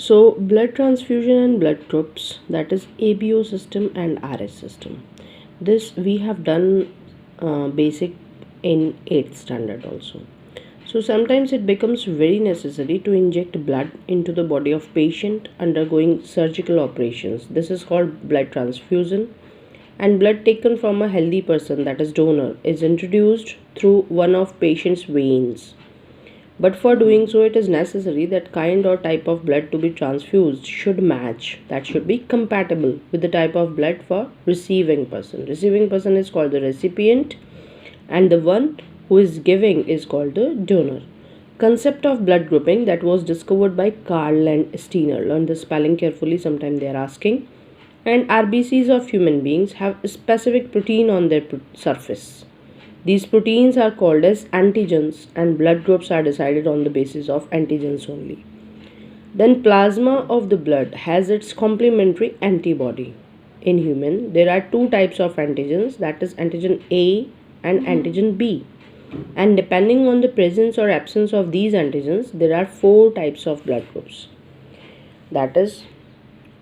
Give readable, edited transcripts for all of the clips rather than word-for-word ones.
So blood transfusion and blood groups, that is ABO system and RH system. This we have done basic in 8th standard also. So sometimes it becomes very necessary to inject blood into the body of patient undergoing surgical operations. This is called blood transfusion, and blood taken from a healthy person, that is donor, is introduced through one of patient's veins. But for doing so, it is necessary that kind or type of blood to be transfused should match, that should be compatible with the type of blood for receiving person. Receiving person is called the recipient, and the one who is giving is called the donor. Concept of blood grouping that was discovered by Karl and Steiner. Learn the spelling carefully, sometime they are asking. And RBCs of human beings have a specific protein on their surface. These proteins are called as antigens, and blood groups are decided on the basis of antigens only. Then plasma of the blood has its complementary antibody. In human, there are two types of antigens, that is antigen A and antigen B. And depending on the presence or absence of these antigens, there are four types of blood groups. That is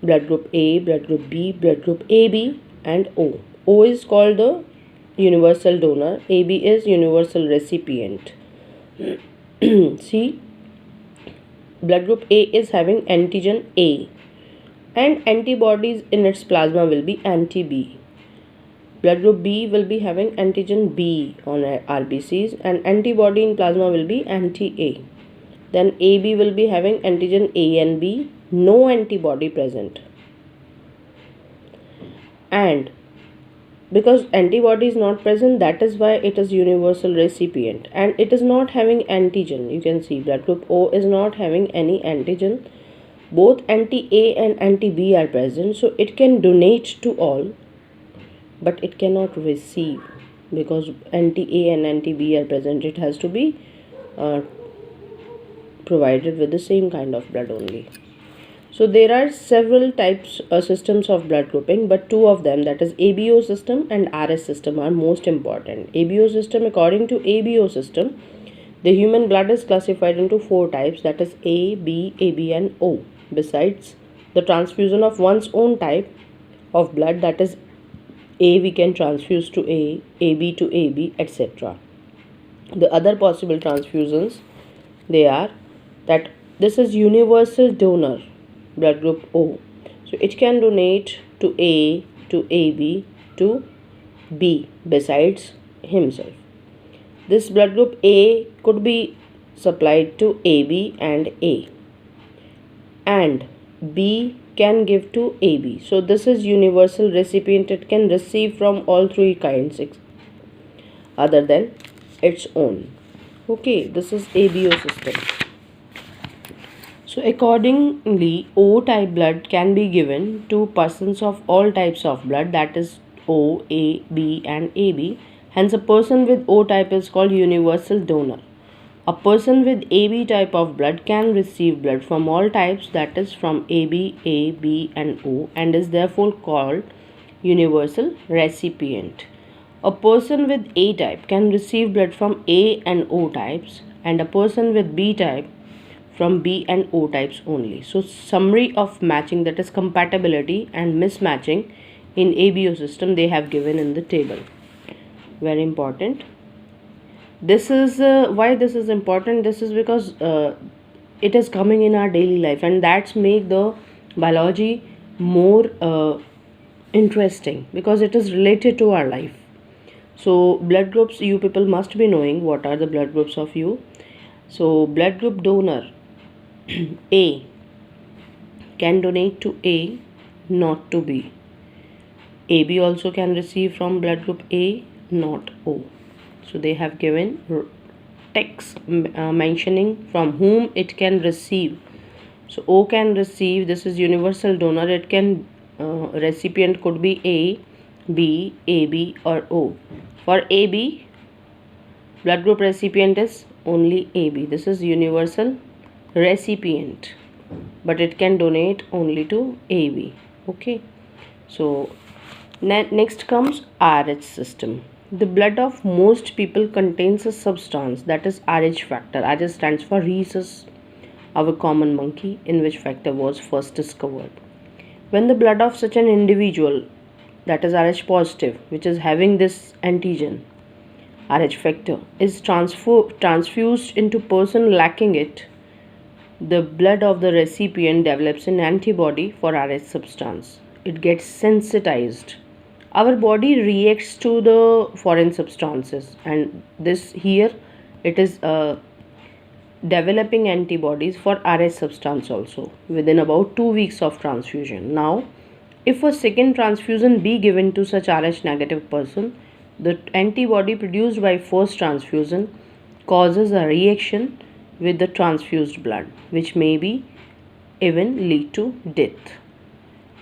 blood group A, blood group B, blood group AB and O. O is called the universal donor, AB is universal recipient. See, blood group A is having antigen A, and antibodies in its plasma will be anti-B. Blood group B will be having antigen B on RBCs, and antibody in plasma will be anti-A. Then AB will be having antigen A and B, no antibody present. And because antibody is not present, that is why it is universal recipient, and it is not having antigen. You can see blood group O is not having any antigen. Both anti-A and anti-B are present, so it can donate to all, but it cannot receive, because anti-A and anti-B are present. It has to be provided with the same kind of blood only. So there are several types systems of blood grouping, but two of them, that is ABO system and RH system, are most important. ABO system, according to ABO system, the human blood is classified into four types, that is A, B, AB and O. Besides the transfusion of one's own type of blood, that is A we can transfuse to A, AB to AB, etc. The other possible transfusions, they are that this is universal donor, blood group O. So it can donate to A, to AB, to B besides himself. This blood group A could be supplied to AB and A, and B can give to AB. So this is universal recipient. It can receive from all three kinds other than its own. Okay, this is ABO system. So accordingly, O type blood can be given to persons of all types of blood, that is O, A, B and AB. Hence a person with O type is called universal donor. A person with AB type of blood can receive blood from all types, that is from AB, A, B and O, and is therefore called universal recipient. A person with A type can receive blood from A and O types, and a person with B type from B and O types only. So summary of matching, that is compatibility and mismatching in ABO system, they have given in the table. Very important. This is why this is important. This is because it is coming in our daily life, and that's make the biology more interesting, because it is related to our life. So blood groups, you people must be knowing what are the blood groups of you. So blood group donor A can donate to A, not to B. AB also can receive from blood group A, not O. So they have given text mentioning from whom it can receive. So O can receive, this is universal donor. It can recipient could be A, B, AB or O. For AB, blood group recipient is only AB. This is universal recipient, but it can donate only to AB. Okay, so next comes RH system. The blood of most people contains a substance, that is RH factor. RH stands for rhesus. our common monkey, in which factor was first discovered. When the blood of such an individual, that is Rh positive, which is having this antigen, Rh factor, is transfused into person lacking it, the blood of the recipient develops an antibody for Rh substance. It gets sensitized. Our body reacts to the foreign substances, and this here it is developing antibodies for Rh substance also within about 2 weeks of transfusion. Now, if a second transfusion be given to such Rh negative person, the antibody produced by first transfusion causes a reaction with the transfused blood, which may be even lead to death.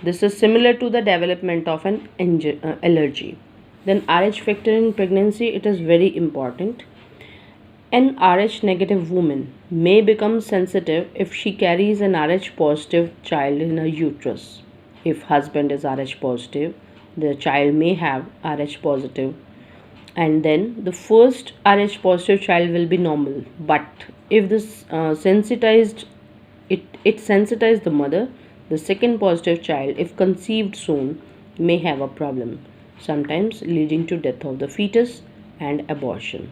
This is similar to the development of an allergy. Then Rh factor in pregnancy, it is very important. An Rh negative woman may become sensitive if she carries an Rh positive child in her uterus. If husband is Rh positive, the child may have Rh positive, and then the first Rh positive child will be normal. But if this it sensitized the mother, the second positive child, if conceived soon, may have a problem, sometimes leading to death of the fetus and abortion.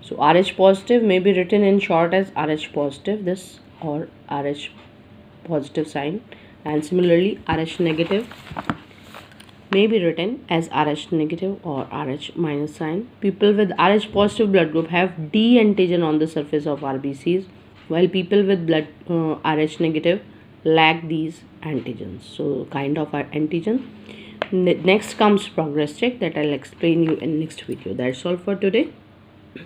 So Rh positive may be written in short as Rh positive, this, or Rh positive sign, and similarly Rh negative may be written as Rh negative or Rh minus sign. People with Rh positive blood group have D antigen on the surface of RBCs, while people with blood Rh negative lack these antigens. So kind of antigen. Next comes progress check that I'll explain you in next video. That's all for today.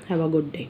Have a good day.